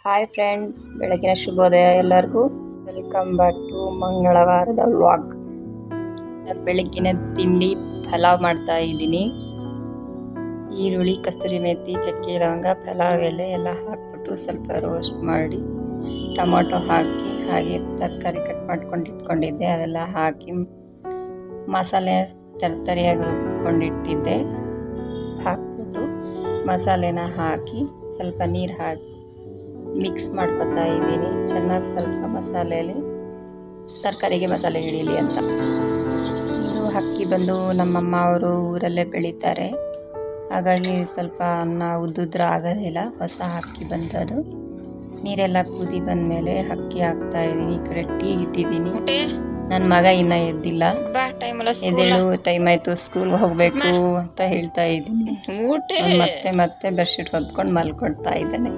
Hi friends, ಬೆಳಗಿನ ಶುಭೋದಯ ಎಲ್ಲರಿಗೂ. ವೆಲ್ಕಮ್ ಬ್ಯಾಕ್ ಟು ಮಂಗಳವಾರದ ವ್ಲಾಗ್. ಬೆಳಗ್ಗಿನ ತಿಂಡಿ ಪಲಾವ್ ಮಾಡ್ತಾ ಇದ್ದೀನಿ. ಈರುಳ್ಳಿ, ಕಸ್ತೂರಿ ಮೆಥಿ, ಚಕ್ಕೆ, ಲವಂಗ, ಪಲಾವ್ ಎಲೆ ಎಲ್ಲ ಹಾಕ್ಬಿಟ್ಟು ಸ್ವಲ್ಪ ರೋಸ್ಟ್ ಮಾಡಿ ಟೊಮೊಟೊ ಹಾಕಿ, ಹಾಗೆ ತರಕಾರಿ ಕಟ್ ಮಾಡ್ಕೊಂಡು ಇಟ್ಕೊಂಡಿದ್ದೆ ಅದೆಲ್ಲ ಹಾಕಿ ಮಸಾಲೆ ತರಿಯಾಗಿ ರುಬ್ಕೊಂಡಿಟ್ಟಿದ್ದೆ. ಹಾಕ್ಬಿಟ್ಟು ಮಸಾಲೆನ ಹಾಕಿ ಸ್ವಲ್ಪ ನೀರು ಹಾಕಿ ಮಿಕ್ಸ್ ಮಾಡ್ಕೊತಾ ಇದ್ದೀನಿ. ಚೆನ್ನಾಗಿ ಸ್ವಲ್ಪ ಮಸಾಲೆಯಲ್ಲಿ ತರಕಾರಿಗೆ ಮಸಾಲೆ ಹಿಡೀಲಿ ಅಂತ. ಇದು ಅಕ್ಕಿ ಬಂದು ನಮ್ಮಮ್ಮ ಅವರು ಊರಲ್ಲೇ ಬೆಳೀತಾರೆ, ಹಾಗಾಗಿ ಸ್ವಲ್ಪ ಅನ್ನ ಉದ್ದುದ್ರ ಆಗೋದಿಲ್ಲ. ಹೊಸ ಅಕ್ಕಿ ಬಂದದು. ನೀರೆಲ್ಲ ಕುದಿ ಬಂದಮೇಲೆ ಅಕ್ಕಿ ಹಾಕ್ತಾ ಇದ್ದೀನಿ. ಈ ಕಡೆ ಟೀ ಇಟ್ಟಿದ್ದೀನಿ. ನನ್ನ ಮಗ ಇನ್ನೂ ಎದ್ದಿಲ್ಲ. ಎದ್ದೇಳು, ಟೈಮ್ ಆಯಿತು, ಸ್ಕೂಲ್ಗೆ ಹೋಗಬೇಕು ಅಂತ ಹೇಳ್ತಾ ಇದ್ದೀನಿ. ಮತ್ತೆ ಬೆಡ್ಶೀಟ್ ಹೊದ್ಕೊಂಡು ಮಲ್ಕೊಡ್ತಾ ಇದ್ದಾನೆ.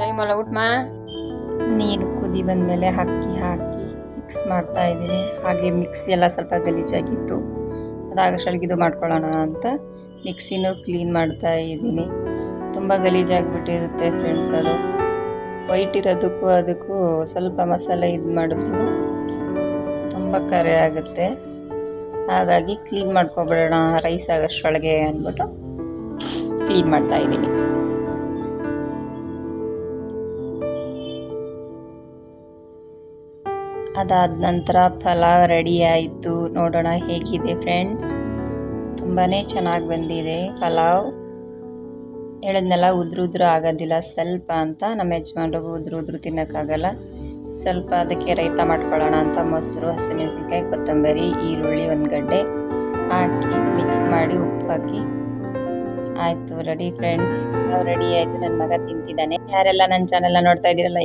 ಟೈಮಲ್ಲ ಊಟ ನೀರು ಕುದಿ ಬಂದಮೇಲೆ ಅಕ್ಕಿ ಹಾಕಿ ಮಿಕ್ಸ್ ಮಾಡ್ತಾ ಇದ್ದೀನಿ. ಹಾಗೆ ಮಿಕ್ಸಿ ಎಲ್ಲ ಸ್ವಲ್ಪ ಗಲೀಜಾಗಿತ್ತು, ಅದಾಗಷ್ಟೊಳಗೆ ಇದು ಮಾಡ್ಕೊಳ್ಳೋಣ ಅಂತ ಮಿಕ್ಸಿನೂ ಕ್ಲೀನ್ ಮಾಡ್ತಾ ಇದ್ದೀನಿ. ತುಂಬ ಗಲೀಜಾಗಿಬಿಟ್ಟಿರುತ್ತೆ ಫ್ರೆಂಡ್ಸ್. ಅದು ವೈಟ್ ಇರೋದಕ್ಕೂ ಅದಕ್ಕೂ ಸ್ವಲ್ಪ ಮಸಾಲೆ ಇದು ಮಾಡಿದ್ರು ತುಂಬ ಕರೆ ಆಗುತ್ತೆ. ಹಾಗಾಗಿ ಕ್ಲೀನ್ ಮಾಡ್ಕೊಬಿಡೋಣ ರೈಸ್ ಆಗೋಷ್ಟೊಳಗೆ ಅಂದ್ಬಿಟ್ಟು ಕ್ಲೀನ್ ಮಾಡ್ತಾ ಇದ್ದೀನಿ. ಅದಾದ ನಂತರ ಪಲಾವ್ ರೆಡಿ ಆಯಿತು. ನೋಡೋಣ ಹೇಗಿದೆ ಫ್ರೆಂಡ್ಸ್. ತುಂಬಾ ಚೆನ್ನಾಗಿ ಬಂದಿದೆ ಪಲಾವ್. ಹೇಳಿದ್ನೆಲ್ಲ ಉದ್ರು ಆಗೋದಿಲ್ಲ ಸ್ವಲ್ಪ ಅಂತ. ನಮ್ಮ ಯಜಮಾನ್ರಿಗೂ ಉದ್ರು ತಿನ್ನೋಕ್ಕಾಗಲ್ಲ. ಸ್ವಲ್ಪ ಅದಕ್ಕೆ ರೈತ ಮಾಡ್ಕೊಳ್ಳೋಣ ಅಂತ ಮೊಸರು, ಹಸಿಮೆಣಸಿನ್ಕಾಯಿ, ಕೊತ್ತಂಬರಿ, ಈರುಳ್ಳಿ, ಒಂದು ಗಡ್ಡೆ ಹಾಕಿ ಮಿಕ್ಸ್ ಮಾಡಿ ಉಪ್ಪು ಹಾಕಿ ಆಯಿತು, ರೆಡಿ ಫ್ರೆಂಡ್ಸ್. ರೆಡಿ ಆಯಿತು. ನನ್ನ ಮಗ ತಿಂತಿದ್ದಾನೆ. ಯಾರೆಲ್ಲ ನನ್ನ ಚಾನೆಲ್ನ ನೋಡ್ತಾ ಇದ್ದೀರಲ್ಲ